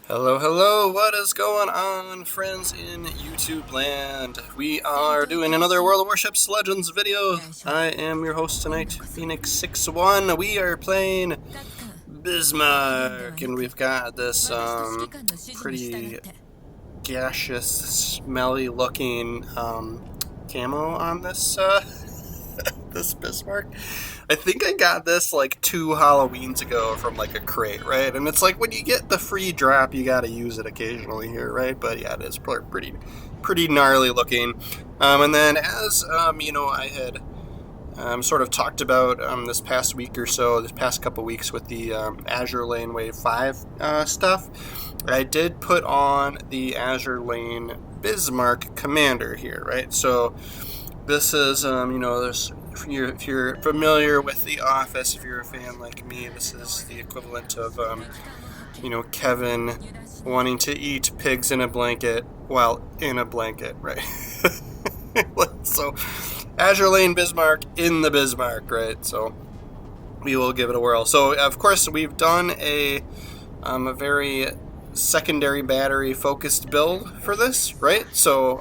Hello, hello, what is going on, friends in YouTube land? We are doing another World of Warships Legends video. I am your host tonight, Phoenix61. We are playing Bismarck, and we've got this pretty gaseous, smelly looking camo on this this Bismarck. I think I got this like 2 Halloweens ago from like a crate, right? And it's like when you get the free drop, you gotta use it occasionally here, right? But yeah, it is pretty gnarly looking. And then as I had sort of talked about this past week or so, this past couple weeks with the Azur Lane Wave 5 stuff, I did put on the Azur Lane Bismarck Commander here, right? So this is, there's, if you're familiar with The Office, if you're a fan like me, this is the equivalent of, Kevin wanting to eat pigs in a blanket while in a blanket, right? So, Azur Lane Bismarck in the Bismarck, right? So, we will give it a whirl. So, of course, we've done a very secondary battery focused build for this, right? So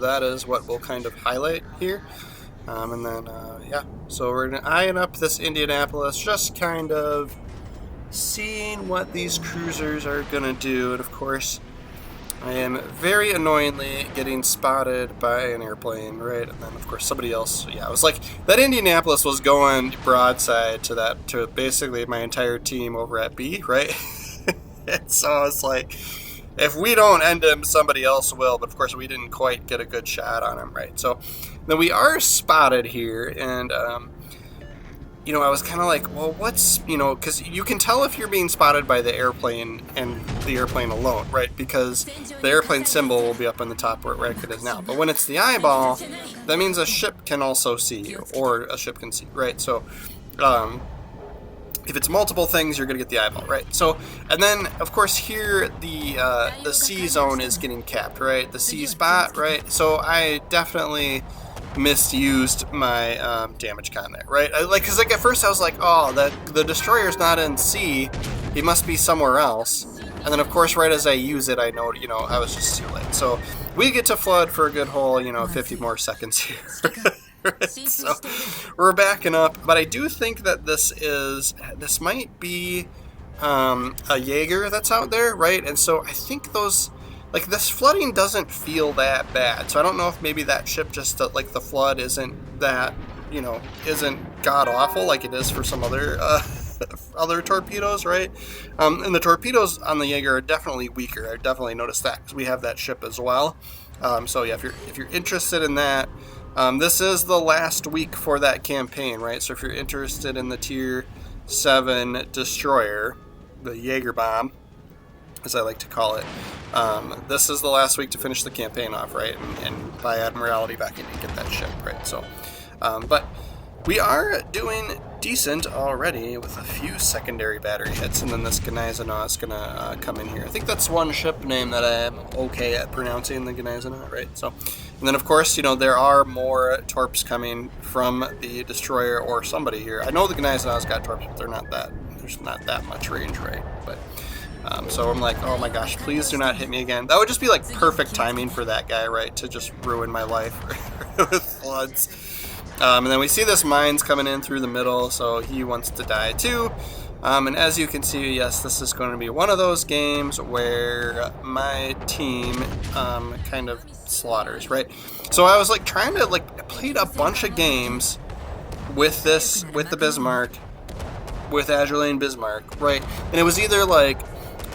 that is what we'll kind of highlight here. And then so we're gonna eyeing up this Indianapolis, just kind of seeing what these cruisers are gonna do. And of course, I am very annoyingly getting spotted by an airplane, right? And then of course somebody else, it was like that Indianapolis was going broadside to basically my entire team over at B, right? And so it's like, if we don't end him, somebody else will. But of course, we didn't quite get a good shot on him, right? So then we are spotted here, and I was kind of like, well, what's because you can tell if you're being spotted by the airplane and the airplane alone, right? Because the airplane symbol will be up on the top where it is now. But when it's the eyeball, that means a ship can also see you, or a ship can see, right? So if it's multiple things, you're going to get the eyeball, right? So, and then, of course, here the C zone is getting capped, right? The C spot, right? So I definitely misused my damage con there, right? Because at first I was like, oh, the destroyer's not in C, he must be somewhere else. And then, of course, right as I use it, I know, I was just too late. So we get to flood for a good whole, 50 more seconds here. So we're backing up, but I do think that this might be a Jager that's out there, right? And so I think this flooding doesn't feel that bad. So I don't know if maybe that ship just like the flood isn't that isn't god awful like it is for some other other torpedoes, right? And the torpedoes on the Jager are definitely weaker. I definitely noticed that because we have that ship as well. So yeah, if you're interested in that. This is the last week for that campaign, right? So if you're interested in the Tier 7 destroyer, the Jager bomb, as I like to call it, this is the last week to finish the campaign off, right? And buy Admiralty back in and get that ship, right? So, but we are doing decent already with a few secondary battery hits, and then this Gneisenau is going to come in here. I think that's one ship name that I am okay at pronouncing, the Gneisenau, right? So, and then of course, there are more torps coming from the destroyer or somebody here. I know the Gneisenau's got torps, but there's not that much range, right? But so I'm like, oh my gosh, please do not hit me again. That would just be like perfect timing for that guy, right? To just ruin my life with floods. And then we see this mines coming in through the middle, so he wants to die too. And as you can see, yes, this is going to be one of those games where my team kind of slaughters, right? So I was like trying to I played a bunch of games with the Bismarck, with Azur Lane Bismarck, right? And it was either like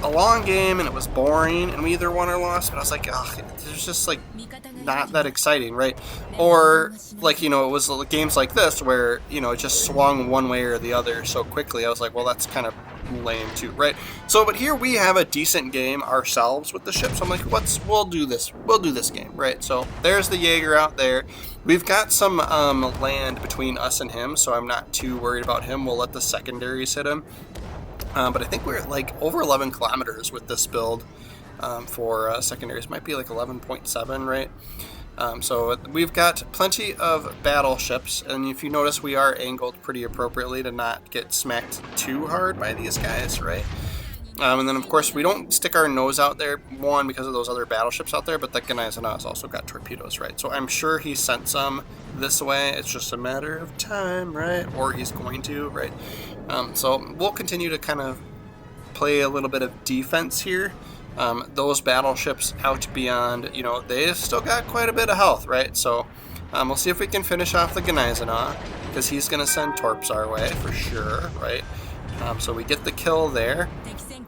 a long game and it was boring and we either won or lost, but I was like, ugh, it's just like not that exciting, right? Or it was games like this where it just swung one way or the other so quickly. I was like, well, that's kind of lame too, right? So but here we have a decent game ourselves with the ship, so I'm like, we'll do this game, right? So there's the Jager out there. We've got some land between us and him, so I'm not too worried about him. We'll let the secondaries hit him. But I think we're at over 11 kilometers with this build for secondaries. Might be 11.7, right? So we've got plenty of battleships, and if you notice, we are angled pretty appropriately to not get smacked too hard by these guys, right? And then, of course, we don't stick our nose out there, one, because of those other battleships out there, but the Gneisenau's also got torpedoes, right? So I'm sure he sent some this way. It's just a matter of time, right? Or he's going to, right? So we'll continue to kind of play a little bit of defense here. Those battleships out beyond, you know, they've still got quite a bit of health, right? So we'll see if we can finish off the Gneisenau, because he's going to send torps our way for sure, right? So we get the kill there,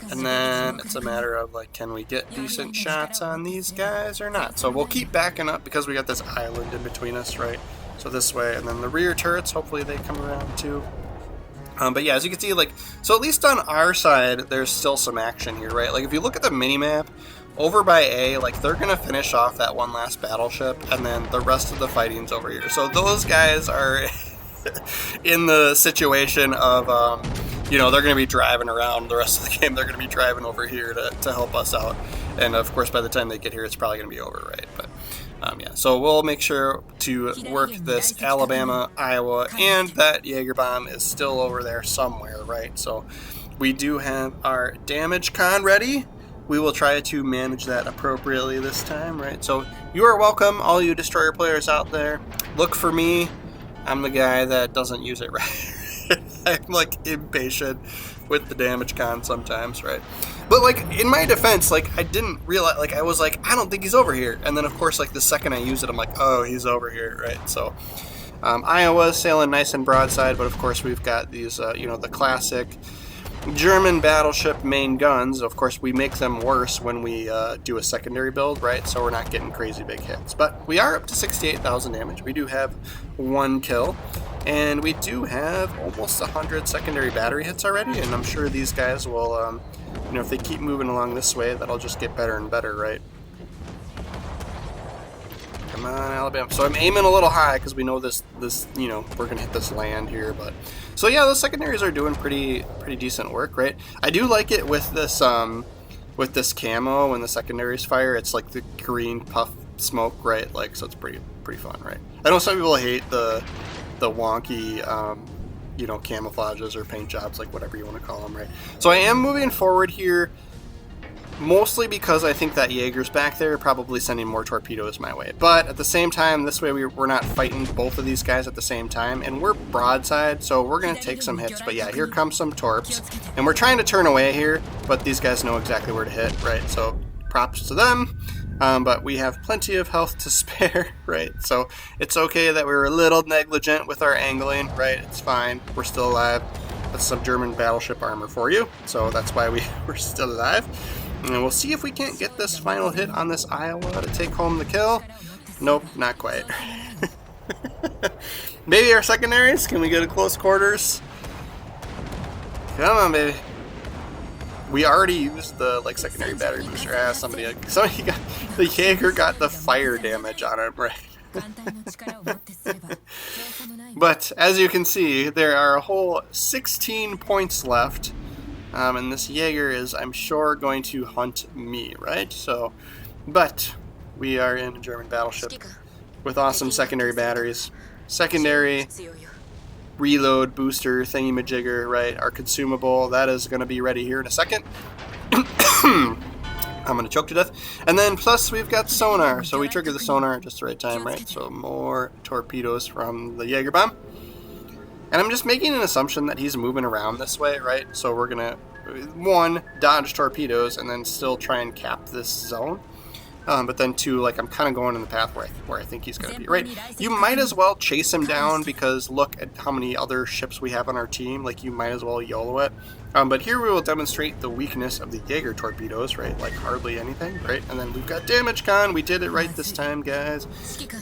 and then it's a matter of, like, can we get decent shots on these guys or not? So we'll keep backing up because we got this island in between us, right? So this way, and then the rear turrets, hopefully they come around too. But yeah, as you can see, like, so at least on our side, there's still some action here, right? Like, if you look at the minimap, over by A, like, they're going to finish off that one last battleship, and then the rest of the fighting's over here. So those guys are in the situation of, you know, they're going to be driving around the rest of the game. They're going to be driving over here to help us out. And, of course, by the time they get here, it's probably going to be over, right? But, yeah, so we'll make sure to work this Alabama, Iowa, and that Jager bomb is still over there somewhere, right? So we do have our damage con ready. We will try to manage that appropriately this time, right? So you are welcome, all you destroyer players out there. Look for me. I'm the guy that doesn't use it right. I'm like impatient with the damage con sometimes, right? But like in my defense, like I didn't realize, like I was like, I don't think he's over here. And then of course, like the second I use it, I'm like, oh, he's over here, right? So Iowa's sailing nice and broadside, but of course we've got these, you know, the classic German battleship main guns. Of course, we make them worse when we do a secondary build, right? So we're not getting crazy big hits. But we are up to 68,000 damage. We do have 1 kill, and we do have almost 100 secondary battery hits already. And I'm sure these guys will, you know, if they keep moving along this way, that'll just get better and better, right? Come on, Alabama. So I'm aiming a little high because we know this, you know, we're gonna hit this land here, but so yeah, those secondaries are doing pretty decent work, right? I do like it with this camo when the secondaries fire. It's like the green puff smoke, right? Like, so it's pretty fun, right? I know some people hate the wonky, you know, camouflages or paint jobs, like whatever you want to call them, right? So I am moving forward here. Mostly because I think that Jaeger's back there, probably sending more torpedoes my way. But at the same time, this way we're not fighting both of these guys at the same time. And we're broadside, so we're going to take some hits. But yeah, here comes some torps. And we're trying to turn away here, but these guys know exactly where to hit, right? So props to them. But we have plenty of health to spare, right? So it's okay that we were a little negligent with our angling, right? It's fine. We're still alive. That's some German battleship armor for you. So that's why we're still alive. And we'll see if we can't get this final hit on this Iowa to take home the kill. Nope, not quite. Maybe our secondaries? Can we get a close quarters? Come on, baby. We already used the like secondary battery booster. Ah, somebody got the Jager got the fire damage on him, right? But as you can see, there are a whole 16 points left. And this Jager is, I'm sure, going to hunt me, right? So, but we are in a German battleship with awesome secondary batteries. Secondary reload booster thingy-majigger, right? Our consumable, that is going to be ready here in a second. I'm going to choke to death. And then plus we've got sonar, so we trigger the sonar at just the right time, right? So more torpedoes from the Jager bomb. And I'm just making an assumption that he's moving around this way, right? So we're going to, 1, dodge torpedoes and then still try and cap this zone. But then 2, like I'm kind of going in the path where I think he's going to be, right? You might as well chase him down because look at how many other ships we have on our team. Like you might as well YOLO it. But here we will demonstrate the weakness of the Jager torpedoes, right? Like hardly anything, right? And then we've got damage con. We did it right this time, guys.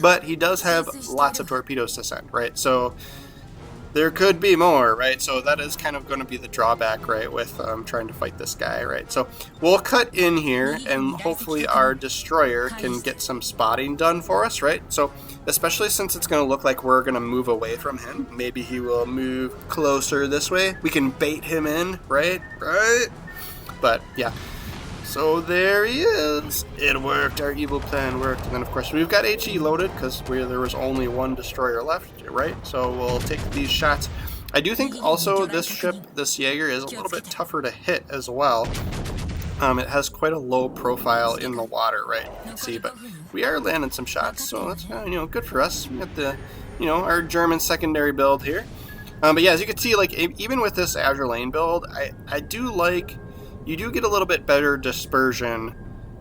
But he does have lots of torpedoes to send, right? So there could be more, right? So that is kind of going to be the drawback, right, with trying to fight this guy, right? So we'll cut in here, and hopefully our destroyer can get some spotting done for us, right? So especially since it's going to look like we're going to move away from him, maybe he will move closer this way. We can bait him in, right? Right? But yeah. So there he is. It worked. Our evil plan worked. And then, of course, we've got HE loaded because there was only 1 destroyer left, right? So we'll take these shots. I do think also this ship, this Jager, is a little bit tougher to hit as well. It has quite a low profile in the water, right? You can see, but we are landing some shots, so that's good for us. We got the our German secondary build here. But yeah, as you can see, like even with this Azur Lane build, I do like you do get a little bit better dispersion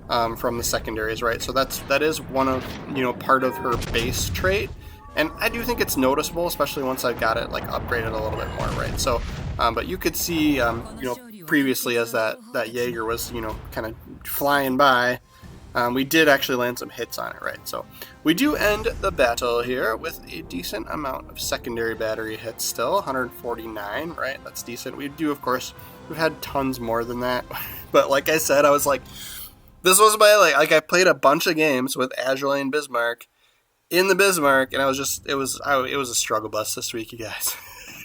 from the secondaries, right? So that is one of part of her base trait, and I do think it's noticeable, especially once I've got it like upgraded a little bit more, right? So, but you could see previously as that Jager was kind of flying by. We did actually land some hits on it, right? So we do end the battle here with a decent amount of secondary battery hits still, 149, right? That's decent. We do, of course, we've had tons more than that. But like I said, I was like, this was my, like I played a bunch of games with Azur Lane Bismarck in the Bismarck, and it was a struggle bus this week, you guys.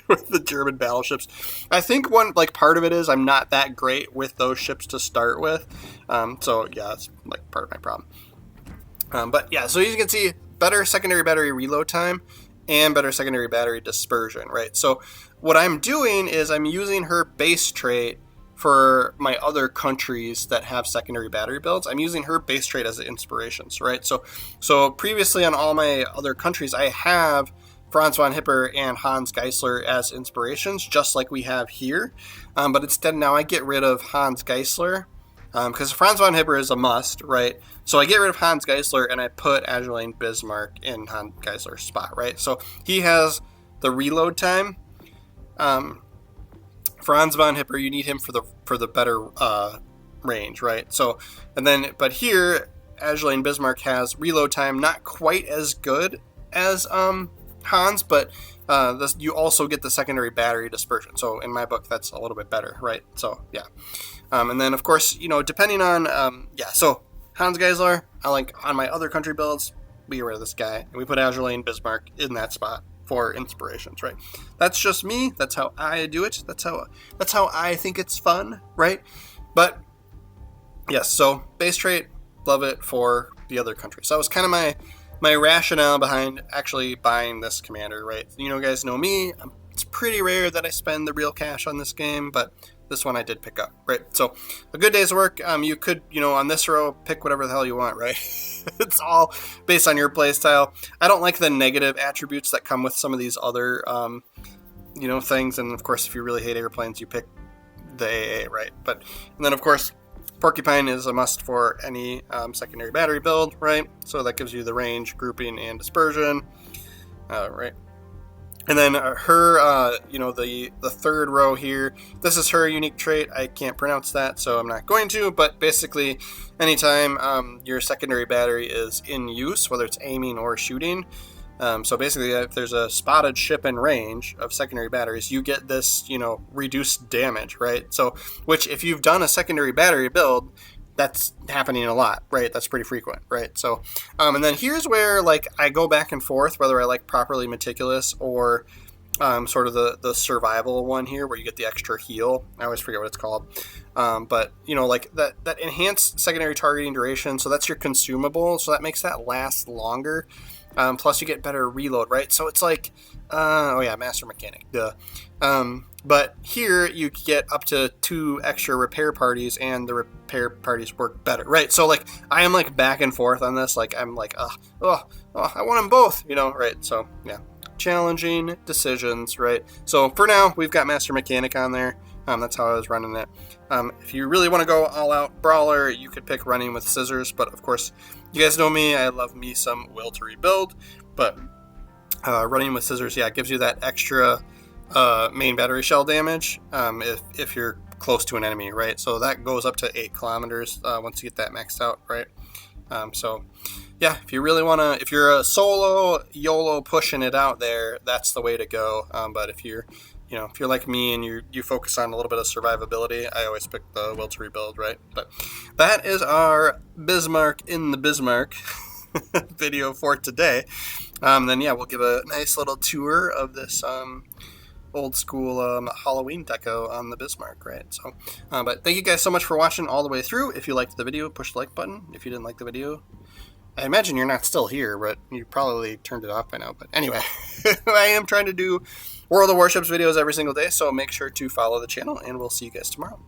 With the German battleships. I think part of it is I'm not that great with those ships to start with. So yeah, that's like part of my problem. But yeah, so as you can see, better secondary battery reload time and better secondary battery dispersion, right? So what I'm doing is I'm using her base trait for my other countries that have secondary battery builds. I'm using her base trait as inspirations, right? So previously on all my other countries, I have Franz von Hipper and Hans Geisler as inspirations, just like we have here. But instead now I get rid of Hans Geisler, because Franz von Hipper is a must, right? So I get rid of Hans Geisler and I put Azur Lane Bismarck in Hans Geisler's spot, right? So he has the reload time. Franz von Hipper, you need him for the better range, right? So, but here Azur Lane Bismarck has reload time, not quite as good as Hans, but you also get the secondary battery dispersion. So in my book, that's a little bit better, right? So yeah, and then of course, depending on so Hans Geisler, I like on my other country builds, we get rid of this guy and we put Azur Lane Bismarck in that spot for inspirations, right? That's just me. That's how I do it. That's how I think it's fun, right? But yes, so base trait, love it for the other countries. So that was kind of my rationale behind actually buying this commander, right? You guys know me. It's pretty rare that I spend the real cash on this game, but this one I did pick up, right? So a good day's work. You could, on this row, pick whatever the hell you want, right? It's all based on your playstyle. I don't like the negative attributes that come with some of these other, things. And of course, if you really hate airplanes, you pick the AA, right? And then of course, Porcupine is a must for any secondary battery build, right? So that gives you the range, grouping, and dispersion, right? And then her, the third row here, this is her unique trait. I can't pronounce that, so I'm not going to, but basically anytime your secondary battery is in use, whether it's aiming or shooting, so basically if there's a spotted ship in range of secondary batteries, you get this, reduced damage, right? So, which if you've done a secondary battery build, that's happening a lot, right? That's pretty frequent, right? So, and then here's where like I go back and forth, whether I like Properly Meticulous or sort of the survival one here where you get the extra heal. I always forget what it's called. But like that enhanced secondary targeting duration. So that's your consumable. So that makes that last longer. Plus you get better reload, right? So it's like, Master Mechanic, duh. But here you get up to 2 extra repair parties and the repair parties work better, right? So like, I am like back and forth on this. Like, I'm like, I want them both, right? So yeah, challenging decisions, right? So for now, we've got Master Mechanic on there. That's how I was running it. If you really want to go all out brawler, you could pick running with scissors, but of course, you guys know me, I love me some will to rebuild, but running with scissors, yeah, it gives you that extra main battery shell damage if you're close to an enemy, right? So that goes up to 8 kilometers once you get that maxed out, right? So yeah, if you really want to, if you're a solo YOLO pushing it out there, that's the way to go. But if you're like me and you focus on a little bit of survivability, I always pick the will to rebuild, right? But that is our Bismarck in the Bismarck video for today. Then yeah, we'll give a nice little tour of this old school Halloween deco on the Bismarck, right? So, but thank you guys so much for watching all the way through. If you liked the video, push the like button. If you didn't like the video, I imagine you're not still here, but you probably turned it off by now. But anyway, I am trying to do World of Warships videos every single day, so make sure to follow the channel, and we'll see you guys tomorrow.